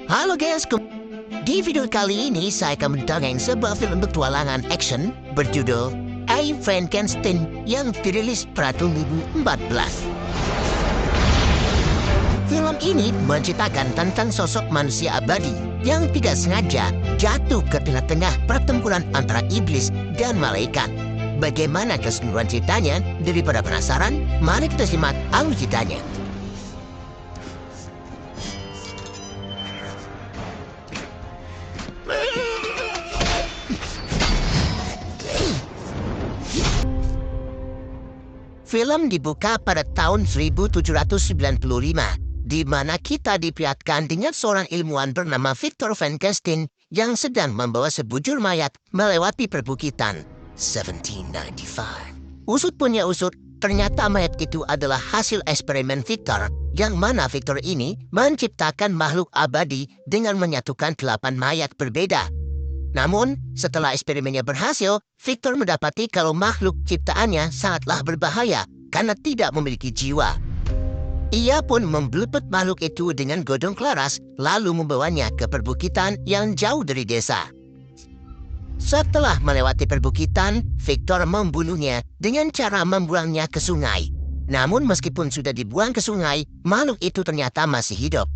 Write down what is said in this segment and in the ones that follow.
Halo guys, di video kali ini saya akan mendongeng sebuah film petualangan action berjudul I, Frankenstein yang dirilis pada 2014. Film ini menceritakan tentang sosok manusia abadi yang tidak sengaja jatuh ke tengah-tengah pertempuran antara iblis dan malaikat. Bagaimana keseluruhan ceritanya? Daripada penasaran, mari kita simak alur ceritanya. Film dibuka pada tahun 1795, di mana kita diperlihatkan dengan seorang ilmuwan bernama Victor Frankenstein yang sedang membawa sebujur mayat melewati perbukitan. 1795. Usut punya usut, ternyata mayat itu adalah hasil eksperimen Victor, yang mana Victor ini menciptakan makhluk abadi dengan menyatukan 8 mayat berbeda. Namun, setelah eksperimennya berhasil, Victor mendapati kalau makhluk ciptaannya sangatlah berbahaya karena tidak memiliki jiwa. Ia pun membelupet makhluk itu dengan godong kelaras, lalu membawanya ke perbukitan yang jauh dari desa. Setelah melewati perbukitan, Victor membunuhnya dengan cara membuangnya ke sungai. Namun meskipun sudah dibuang ke sungai, makhluk itu ternyata masih hidup.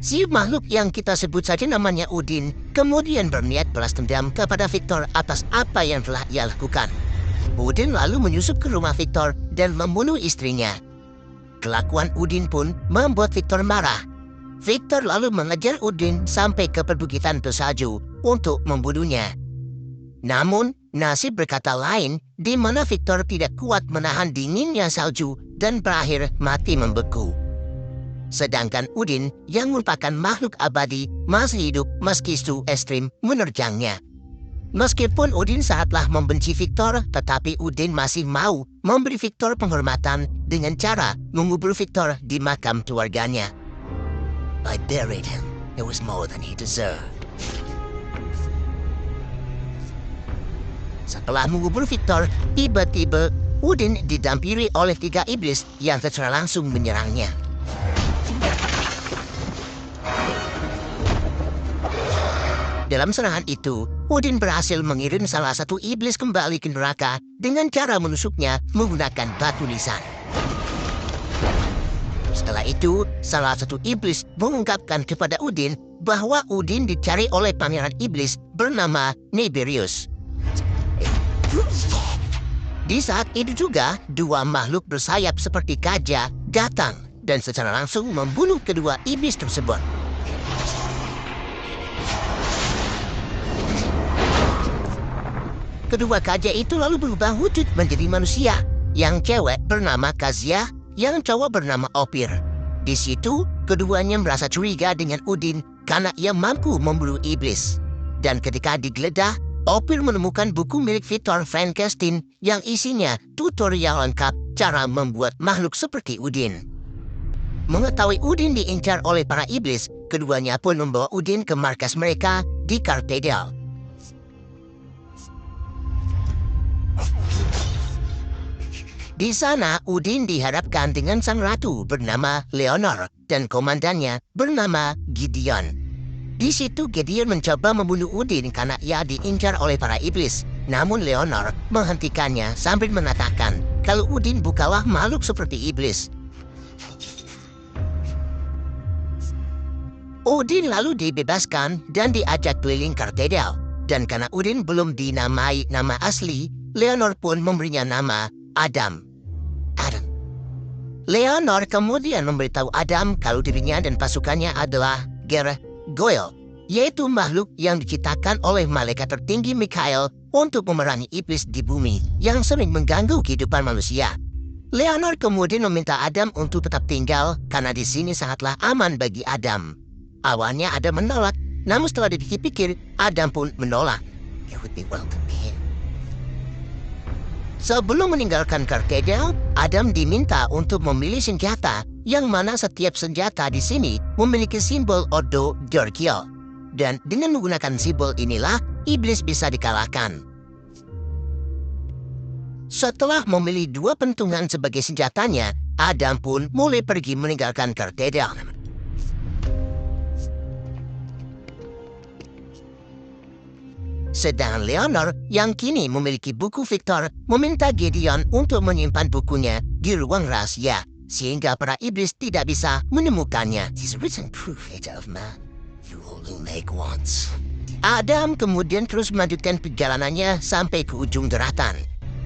Si makhluk yang kita sebut saja namanya Udin kemudian berniat balas dendam kepada Victor atas apa yang telah ia lakukan. Udin lalu menyusup ke rumah Victor dan membunuh istrinya. Kelakuan Udin pun membuat Victor marah. Victor lalu mengejar Udin sampai ke perbukitan bersalju untuk membunuhnya. Namun, nasib berkata lain, di mana Victor tidak kuat menahan dinginnya salju dan berakhir mati membeku. Sedangkan Udin yang merupakan makhluk abadi masih hidup meski suhu ekstrim menerjangnya. Meskipun Udin sangatlah membenci Victor, tetapi Udin masih mau memberi Victor penghormatan dengan cara mengubur Victor di makam keluarganya. I buried him. It was more than he deserved. Setelah mengubur Victor, tiba-tiba Udin didampiri oleh 3 iblis yang secara langsung menyerangnya. Dalam serangan itu, Udin berhasil mengirim salah satu iblis kembali ke neraka dengan cara menusuknya menggunakan batu nisan. Setelah itu, salah satu iblis mengungkapkan kepada Udin bahwa Udin dicari oleh pangeran iblis bernama Niberius. Di saat itu juga, 2 makhluk bersayap seperti gajah datang dan secara langsung membunuh kedua iblis tersebut. Kedua gajah itu lalu berubah wujud menjadi manusia, yang cewek bernama Kazia, yang cowok bernama Opir. Di situ, keduanya merasa curiga dengan Udin karena ia mampu membunuh iblis. Dan ketika digeledah, Opir menemukan buku milik Victor Frankenstein yang isinya tutorial lengkap cara membuat makhluk seperti Udin. Mengetahui Udin diincar oleh para iblis, keduanya pun membawa Udin ke markas mereka di Kartedel. Di sana, Udin dihadapkan dengan sang ratu bernama Leonor dan komandannya bernama Gideon. Di situ Gideon mencoba membunuh Udin karena ia diincar oleh para iblis. Namun Leonor menghentikannya sambil mengatakan kalau Udin bukanlah makhluk seperti iblis. Udin lalu dibebaskan dan diajak keliling Kartedel. Dan karena Udin belum dinamai nama asli, Leonor pun memberinya nama Adam. Leonor kemudian memberitahu Adam kalau dirinya dan pasukannya adalah Gargoyle, yaitu makhluk yang diciptakan oleh malaikat tertinggi Mikhail untuk memerangi iblis di bumi yang sering mengganggu kehidupan manusia. Leonor kemudian meminta Adam untuk tetap tinggal karena di sini sangatlah aman bagi Adam. Awalnya Adam menolak, namun setelah dipikir, Adam pun menolak. It would be welcome here. Sebelum meninggalkan Kartedel, Adam diminta untuk memilih senjata, yang mana setiap senjata di sini memiliki simbol Ordo Georgial. Dan dengan menggunakan simbol inilah, iblis bisa dikalahkan. Setelah memilih 2 pentungan sebagai senjatanya, Adam pun mulai pergi meninggalkan Kartedel. Sedang Leonor yang kini memiliki buku Victor meminta Gideon untuk menyimpan bukunya di ruang rahasia sehingga para iblis tidak bisa menemukannya. Adam kemudian terus melanjutkan perjalanannya sampai ke ujung daratan.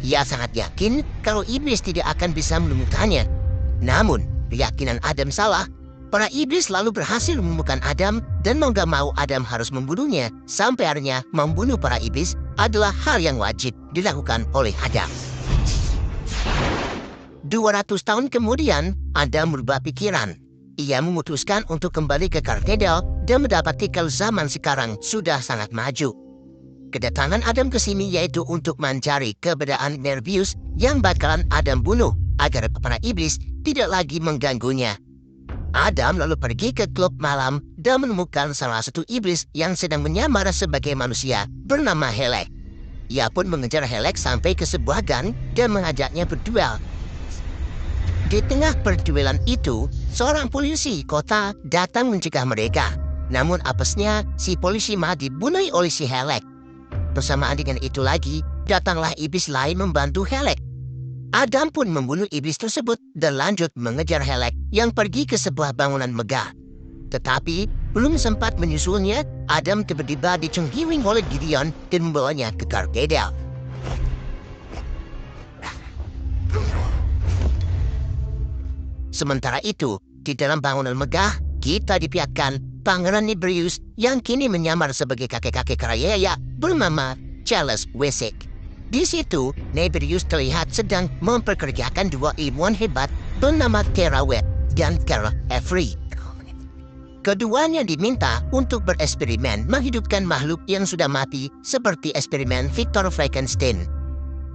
Ia sangat yakin kalau iblis tidak akan bisa menemukannya. Namun, keyakinan Adam salah. Para iblis lalu berhasil menemukan Adam dan mau gak mau Adam harus membunuhnya. Sampai akhirnya membunuh para iblis adalah hal yang wajib dilakukan oleh Adam. 200 tahun kemudian, Adam berubah pikiran. Ia memutuskan untuk kembali ke Kartedel dan mendapati kalau zaman sekarang sudah sangat maju. Kedatangan Adam ke sini yaitu untuk mencari keberadaan Nervius yang bakalan Adam bunuh agar para iblis tidak lagi mengganggunya. Adam lalu pergi ke klub malam dan menemukan salah satu iblis yang sedang menyamar sebagai manusia bernama Helek. Ia pun mengejar Helek sampai ke sebuah gang dan mengajaknya berduel. Di tengah perduelan itu, seorang polisi kota datang mencegah mereka. Namun apesnya, si polisi malah dibunuh oleh si Helek. Bersamaan dengan itu lagi, datanglah iblis lain membantu Helek. Adam pun membunuh iblis tersebut dan lanjut mengejar Helek yang pergi ke sebuah bangunan megah. Tetapi, belum sempat menyusulnya, Adam tiba-tiba dicenggiring oleh Gideon dan membawanya ke Kartedel. Sementara itu, di dalam bangunan megah, kita diperlihatkan Pangeran Nebrius yang kini menyamar sebagai kakek-kakek kaya bernama Charles Wessex. Di situ, Nebrius terlihat sedang memperkerjakan 2 ilmuwan hebat bernama Terawet dan Carol Avery. Keduanya diminta untuk bereksperimen menghidupkan makhluk yang sudah mati seperti eksperimen Victor Frankenstein.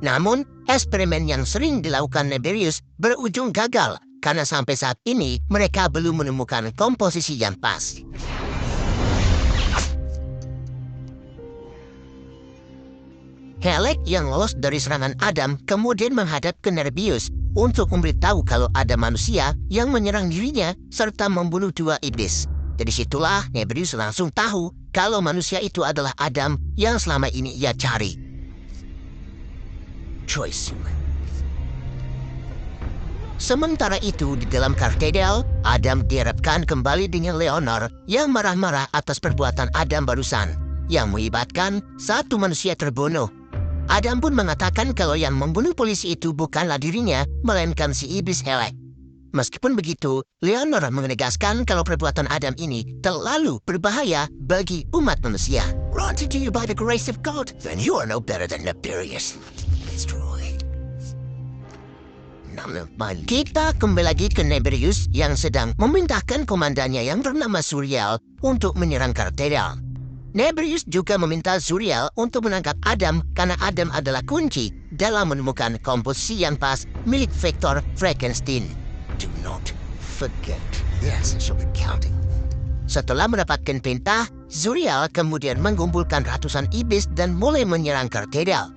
Namun, eksperimen yang sering dilakukan Nebrius berujung gagal karena sampai saat ini mereka belum menemukan komposisi yang pas. Helek yang lolos dari serangan Adam kemudian menghadap ke Nervius untuk memberitahu kalau ada manusia yang menyerang dirinya serta membunuh 2 iblis. Dari situlah Nervius langsung tahu kalau manusia itu adalah Adam yang selama ini ia cari. Choice. Sementara itu di dalam Kartedel, Adam diharapkan kembali dengan Leonor yang marah-marah atas perbuatan Adam barusan, yang mengakibatkan 1 manusia terbunuh. Adam pun mengatakan kalau yang membunuh polisi itu bukanlah dirinya, melainkan si iblis Helek. Meskipun begitu, Leonor menegaskan kalau perbuatan Adam ini terlalu berbahaya bagi umat manusia. Granted to you by the grace of God, then you are no better than Nebrius. Kita kembali lagi ke Nebrius yang sedang memintahkan komandannya yang bernama Zuriel untuk menyerang Kartedel. Nebrius juga meminta Zuriel untuk menangkap Adam karena Adam adalah kunci dalam menemukan komposisi yang pas milik Victor Frankenstein. Do not forget the essential accounting. Setelah mendapatkan perintah, Zuriel kemudian mengumpulkan ratusan iblis dan mulai menyerang Kartedel.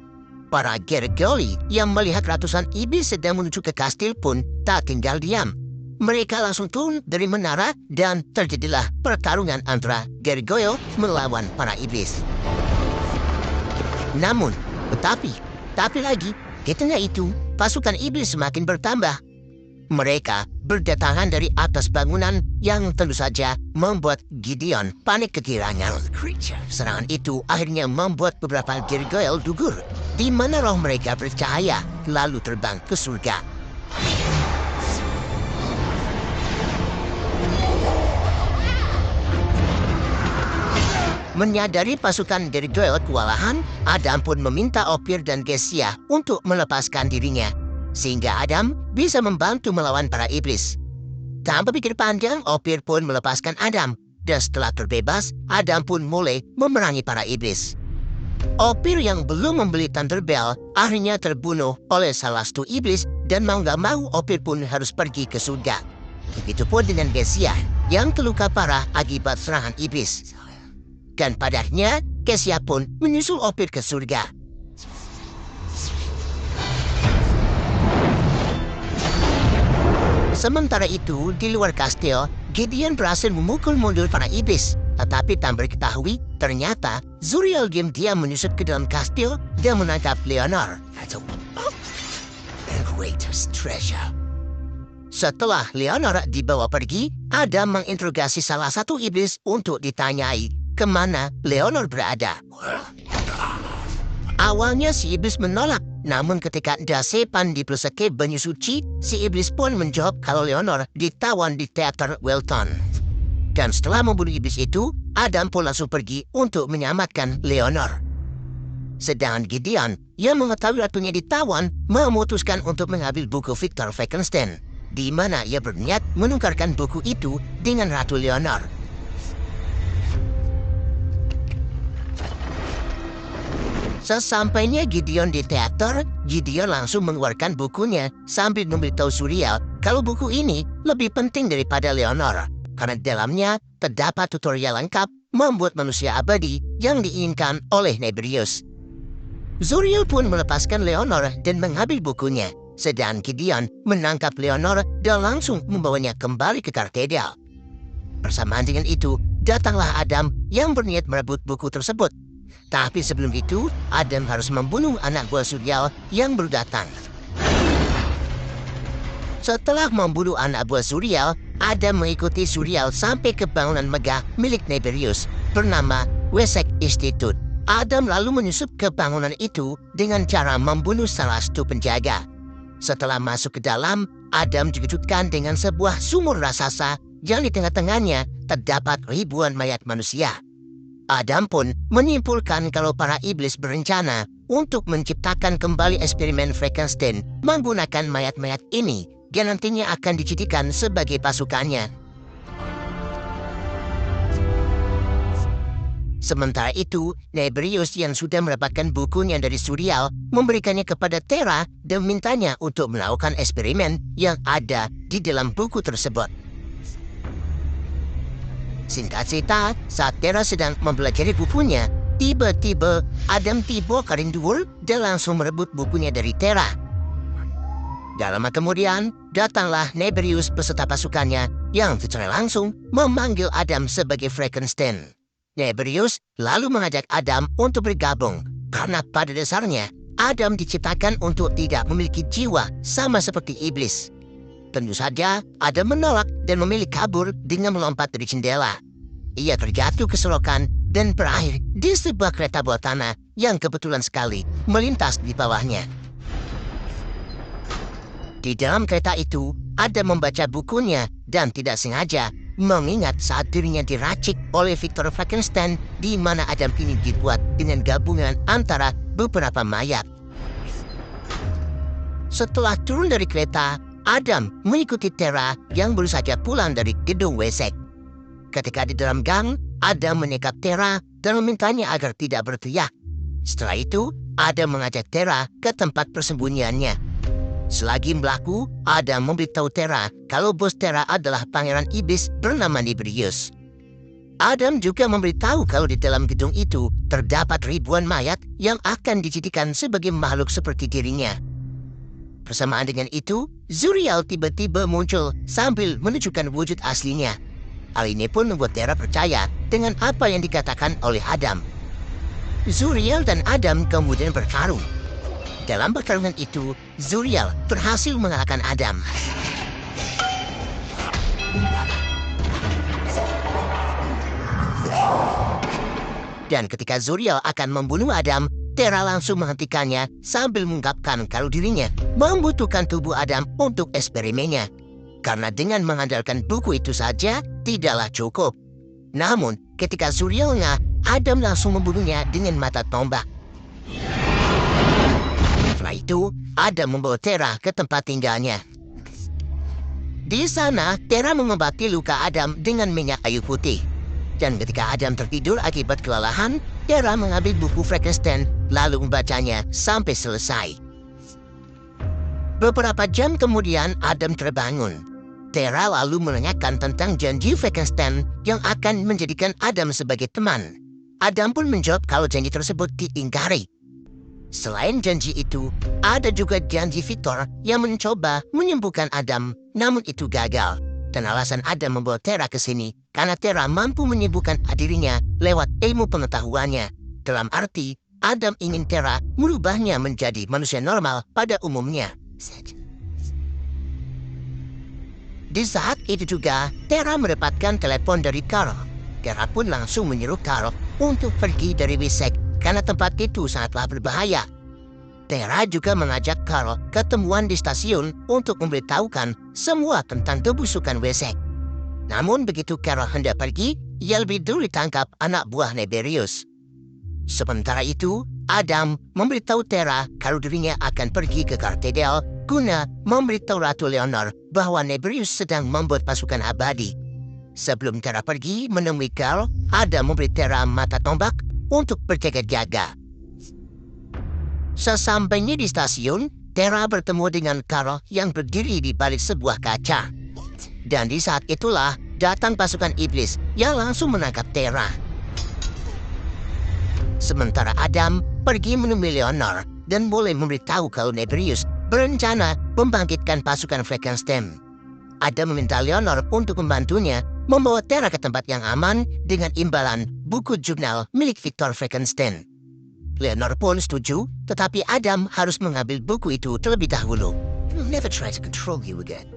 Para Gergoli yang melihat ratusan iblis sedang menuju ke kastil pun tak tinggal diam. Mereka langsung turun dari menara dan terjadilah pertarungan antara Gargoyle melawan para iblis. Namun, tapi lagi, di tengah itu, pasukan iblis semakin bertambah. Mereka berdatangan dari atas bangunan yang tentu saja membuat Gideon panik kegirangan. Serangan itu akhirnya membuat beberapa Gargoyle gugur, di mana roh mereka bercahaya lalu terbang ke surga. Menyadari pasukan Gargoyle kewalahan, Adam pun meminta Ophir dan Gesia untuk melepaskan dirinya, sehingga Adam bisa membantu melawan para iblis. Tanpa pikir panjang, Ophir pun melepaskan Adam, dan setelah terbebas, Adam pun mulai memerangi para iblis. Ophir yang belum membeli Thunderbell akhirnya terbunuh oleh salah satu iblis, dan mau gak mau Ophir pun harus pergi ke surga. Begitupun dengan Gesia yang terluka parah akibat serangan iblis. Dan padanya, Kesia pun menyusul Ophir ke surga. Sementara itu, di luar kastil, Gideon berhasil memukul mundur para iblis. Tetapi tanpa diketahui, ternyata Zuriel diam-diam menyusup ke dalam kastil dan menangkap Leonor. The greatest treasure. Setelah Leonor dibawa pergi, Adam menginterogasi salah satu iblis untuk ditanyai kemana Leonor berada. Awalnya si iblis menolak, namun ketika Dasepan dipelesaki banyu suci, si iblis pun menjawab kalau Leonor ditawan di teater Welton. Dan setelah membunuh iblis itu, Adam pun langsung pergi untuk menyelamatkan Leonor. Sedangkan Gideon, yang mengetahui ratunya ditawan, memutuskan untuk mengambil buku Victor Frankenstein, di mana ia berniat menukarkan buku itu dengan Ratu Leonor. Sesampainya Gideon di teater, Gideon langsung mengeluarkan bukunya sambil memberitahu Zuriel kalau buku ini lebih penting daripada Leonor, karena dalamnya terdapat tutorial lengkap membuat manusia abadi yang diinginkan oleh Nebrius. Zuriel pun melepaskan Leonor dan mengambil bukunya, sedang Gideon menangkap Leonor dan langsung membawanya kembali ke Kartedal. Bersamaan dengan itu, datanglah Adam yang berniat merebut buku tersebut. Tapi sebelum itu, Adam harus membunuh anak buah Zuriel yang baru datang. Setelah membunuh anak buah Zuriel, Adam mengikuti Zuriel sampai ke bangunan megah milik Nebrius bernama Wessex Institute. Adam lalu menyusup ke bangunan itu dengan cara membunuh salah satu penjaga. Setelah masuk ke dalam, Adam dikejutkan dengan sebuah sumur raksasa yang di tengah-tengahnya terdapat ribuan mayat manusia. Adam pun menyimpulkan kalau para iblis berencana untuk menciptakan kembali eksperimen Frankenstein menggunakan mayat-mayat ini yang nantinya akan dijadikan sebagai pasukannya. Sementara itu, Nebrius yang sudah mendapatkan bukunya dari Zuriel memberikannya kepada Terra dan mintanya untuk melakukan eksperimen yang ada di dalam buku tersebut. Singkat cerita, saat Terra sedang mempelajari bukunya, tiba-tiba Adam tiba ke Rinduul dan langsung merebut bukunya dari Terra. Tak lama kemudian, datanglah Nebrius beserta pasukannya yang secara langsung memanggil Adam sebagai Frankenstein. Nebrius lalu mengajak Adam untuk bergabung, karena pada dasarnya Adam diciptakan untuk tidak memiliki jiwa sama seperti iblis. Tentu saja, Adam menolak dan memilih kabur dengan melompat dari jendela. Ia terjatuh ke selokan dan berakhir di sebuah kereta bawah tanah yang kebetulan sekali melintas di bawahnya. Di dalam kereta itu, Adam membaca bukunya dan tidak sengaja mengingat saat dirinya diracik oleh Victor Frankenstein, di mana Adam kini dibuat dengan gabungan antara beberapa mayat. Setelah turun dari kereta, Adam mengikuti Terra yang baru saja pulang dari gedung Wessex. Ketika di dalam gang, Adam menyekap Terra dan memintanya agar tidak berteriak. Setelah itu, Adam mengajak Terra ke tempat persembunyiannya. Selagi berlaku, Adam memberitahu Terra kalau bos Terra adalah pangeran iblis bernama Nebrius. Adam juga memberitahu kalau di dalam gedung itu terdapat ribuan mayat yang akan dijadikan sebagai makhluk seperti dirinya. Bersamaan dengan itu, Zuriel tiba-tiba muncul sambil menunjukkan wujud aslinya. Hal ini pun membuat Terra percaya dengan apa yang dikatakan oleh Adam. Zuriel dan Adam kemudian bertarung. Dalam pertarungan itu, Zuriel berhasil mengalahkan Adam. Dan ketika Zuriel akan membunuh Adam, Terra langsung menghentikannya sambil mengungkapkan kalau dirinya membutuhkan tubuh Adam untuk eksperimennya. Karena dengan mengandalkan buku itu saja tidaklah cukup. Namun, ketika Zuriel ngeh, Adam langsung membunuhnya dengan mata tombak. Setelah itu, Adam membawa Terra ke tempat tinggalnya. Di sana, Terra mengobati luka Adam dengan minyak kayu putih. Dan ketika Adam tertidur akibat kelelahan, Terra mengambil buku Frankenstein lalu membacanya sampai selesai. Beberapa jam kemudian Adam terbangun. Terra lalu menanyakan tentang janji Frankenstein yang akan menjadikan Adam sebagai teman. Adam pun menjawab kalau janji tersebut diingkari. Selain janji itu, ada juga janji Victor yang mencoba menyembuhkan Adam, namun itu gagal. Dan alasan Adam membawa Tera ke sini karena Tera mampu menyembuhkan dirinya lewat ilmu pengetahuannya. Dalam arti, Adam ingin Tera merubahnya menjadi manusia normal pada umumnya. Di saat itu juga, Tera mendapatkan telepon dari Carl. Tera pun langsung menyuruh Carl untuk pergi dari Wesek karena tempat itu sangatlah berbahaya. Tera juga mengajak Carl ketemuan di stasiun untuk memberitahukan semua tentang kebusukan Wesek. Namun begitu Carl hendak pergi, ia lebih dulu ditangkap anak buah Neberius. Sementara itu, Adam memberitahu Tera kalau dirinya akan pergi ke Cartedel guna memberitahu Ratu Leonor bahwa Neberius sedang membuat pasukan abadi. Sebelum Tera pergi menemui Carl, Adam memberi Tera mata tombak untuk berjaga-jaga. Sesampainya di stasiun, Tera bertemu dengan Carl yang berdiri di balik sebuah kaca. Dan di saat itulah datang pasukan iblis yang langsung menangkap Tera. Sementara Adam pergi menemui Leonor dan boleh memberitahu kalau Neberius berencana membangkitkan pasukan Frankenstein. Adam meminta Leonor untuk membantunya membawa Tera ke tempat yang aman dengan imbalan buku jurnal milik Victor Frankenstein. Leonor pun setuju, tetapi Adam harus mengambil buku itu terlebih dahulu. He'll never try to control you again.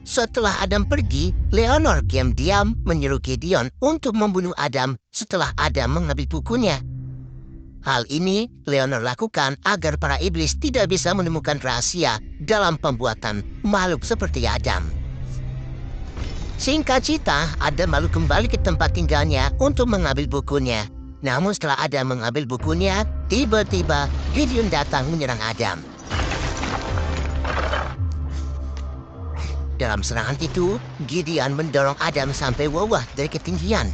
Setelah Adam pergi, Leonor diam-diam menyuruh Gideon untuk membunuh Adam setelah Adam mengambil bukunya. Hal ini Leonor lakukan agar para iblis tidak bisa menemukan rahasia dalam pembuatan makhluk seperti Adam. Singkat cerita, Adam lalu kembali ke tempat tinggalnya untuk mengambil bukunya. Namun setelah Adam mengambil bukunya, tiba-tiba Gideon datang menyerang Adam. Dalam serangan itu, Gideon mendorong Adam sampai wawah dari ketinggian.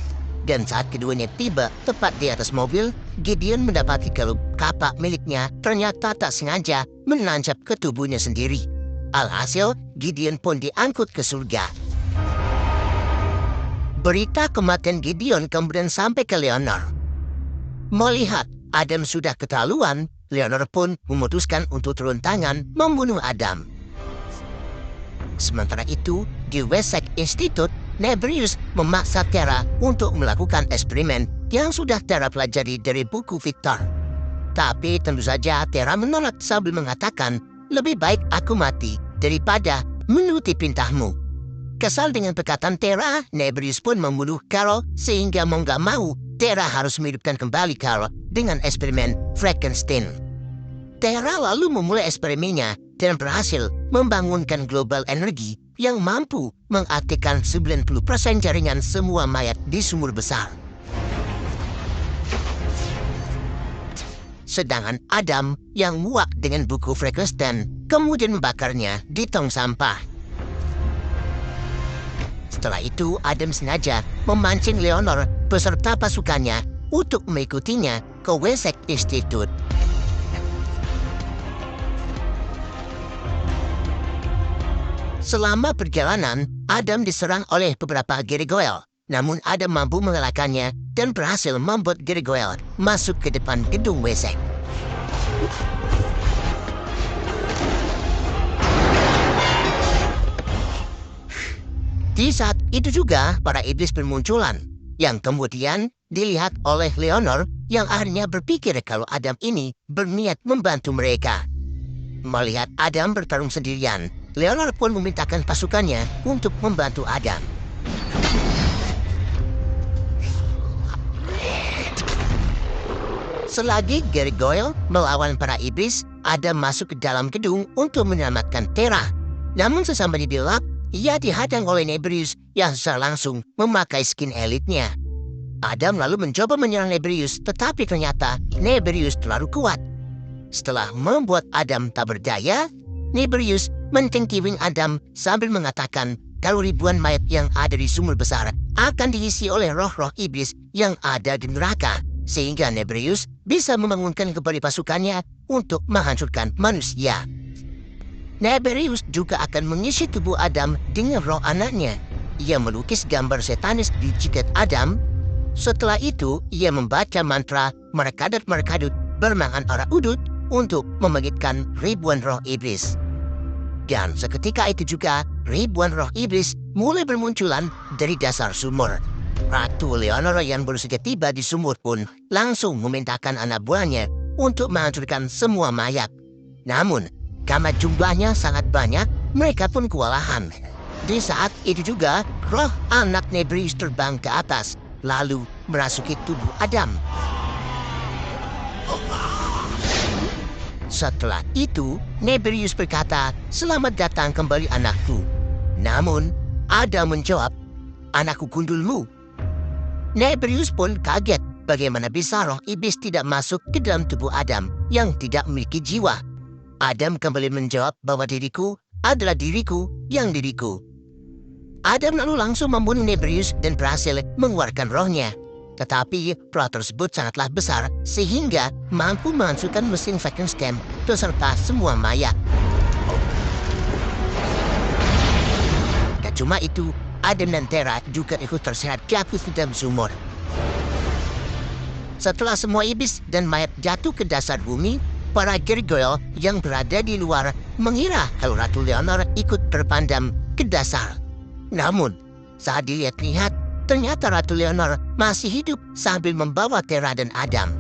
Dan saat keduanya tiba tepat di atas mobil, Gideon mendapati kalau kapak miliknya ternyata tak sengaja menancap ke tubuhnya sendiri. Alhasil, Gideon pun diangkut ke surga. Berita kematian Gideon kemudian sampai ke Leonor. Melihat Adam sudah keterlaluan, Leonor pun memutuskan untuk turun tangan membunuh Adam. Sementara itu, di Wesek Institute, Neberius memaksa Tera untuk melakukan eksperimen yang sudah Tera pelajari dari buku Victor. Tapi tentu saja Tera menolak sambil mengatakan, lebih baik aku mati daripada menuruti perintahmu. Kesal dengan perkataan Tera, Neberius pun membunuh Carl sehingga mau gak mau Tera harus menghidupkan kembali Carl dengan eksperimen Frankenstein. Tera lalu memulai eksperimennya dan berhasil membangunkan global energi yang mampu mengaktifkan 90% jaringan semua mayat di sumur besar. Sedangkan Adam yang muak dengan buku Frankenstein kemudian membakarnya di tong sampah. Setelah itu, Adam sengaja memancing Leonor beserta pasukannya untuk mengikutinya ke Wesek Institute. Selama perjalanan, Adam diserang oleh beberapa Gargoyle. Namun Adam mampu mengalahkannya dan berhasil membuat Gargoyle masuk ke depan gedung Wesek. Di saat itu juga, para iblis bermunculan, yang kemudian dilihat oleh Leonor yang akhirnya berpikir kalau Adam ini berniat membantu mereka. Melihat Adam bertarung sendirian, Leonor pun memintakan pasukannya untuk membantu Adam. Selagi Gargoyle melawan para iblis, Adam masuk ke dalam gedung untuk menyelamatkan Tera. Namun sesampai di lab, ia dihadang oleh Neberius yang secara langsung memakai skin elitnya. Adam lalu mencoba menyerang Neberius, tetapi ternyata Neberius terlalu kuat. Setelah membuat Adam tak berdaya, Neberius mencengkiring Adam sambil mengatakan kalau ribuan mayat yang ada di sumur besar akan diisi oleh roh-roh iblis yang ada di neraka, sehingga Neberius bisa membangunkan kembali pasukannya untuk menghancurkan manusia. Neberius juga akan mengisi tubuh Adam dengan roh anaknya. ia melukis gambar setanis di jidat Adam. Setelah itu, ia membaca mantra merekadut bermangan arah udut untuk membangkitkan ribuan roh iblis. Dan seketika itu juga, ribuan roh iblis mulai bermunculan dari dasar sumur. Ratu Leonora yang baru saja tiba di sumur pun langsung memintakan anak buahnya untuk menghancurkan semua mayat. Namun, karena jumlahnya sangat banyak, mereka pun kewalahan. Di saat itu juga, roh anak Nebrius terbang ke atas, lalu merasuki tubuh Adam. Setelah itu, Nebrius berkata, "Selamat datang kembali anakku." Namun, Adam menjawab, "Anakku gundulmu." Nebrius pun kaget bagaimana bisa roh iblis tidak masuk ke dalam tubuh Adam yang tidak memiliki jiwa. Adam kembali menjawab bahwa diriku adalah diriku yang diriku. Adam lalu langsung membunuh Nebrius dan berhasil mengeluarkan rohnya. Tetapi roh tersebut sangatlah besar sehingga mampu menghancurkan mesin Frankenstein beserta semua mayat. Tak cuma itu, Adam dan Tera juga ikut terseret jatuh ke dalam sumur. Setelah semua iblis dan mayat jatuh ke dasar bumi, para gargoyle yang berada di luar mengira kalau Ratu Leonor ikut terpandang ke dasar. Namun, saat dilihat-lihat, ternyata Ratu Leonor masih hidup sambil membawa Tera dan Adam.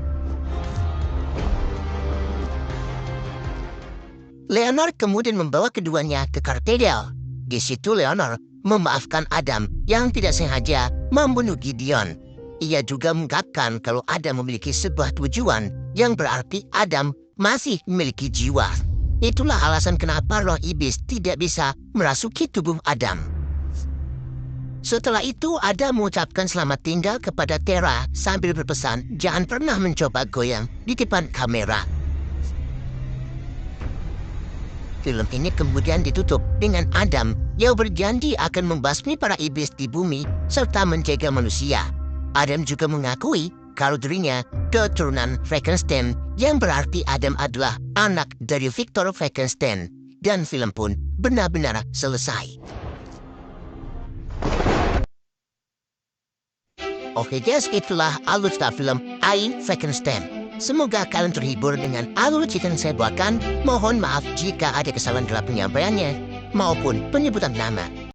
Leonor kemudian membawa keduanya ke Kartedel. Di situ Leonor memaafkan Adam yang tidak sengaja membunuh Gideon. Ia juga mengungkapkan kalau Adam memiliki sebuah tujuan yang berarti Adam masih memiliki jiwa. Itulah alasan kenapa roh iblis tidak bisa merasuki tubuh Adam. Setelah itu, Adam mengucapkan selamat tinggal kepada Tera sambil berpesan jangan pernah mencoba goyang di depan kamera. Film ini kemudian ditutup dengan Adam yang berjanji akan membasmi para iblis di bumi serta menjaga manusia. Adam juga mengakui kalau dirinya keturunan Frankenstein yang berarti Adam adalah anak dari Victor Frankenstein. Dan film pun benar-benar selesai. Oke guys, itulah alur cerita film I, Frankenstein. Semoga kalian terhibur dengan alur cerita yang saya bawakan. Mohon maaf jika ada kesalahan dalam penyampaiannya maupun penyebutan nama.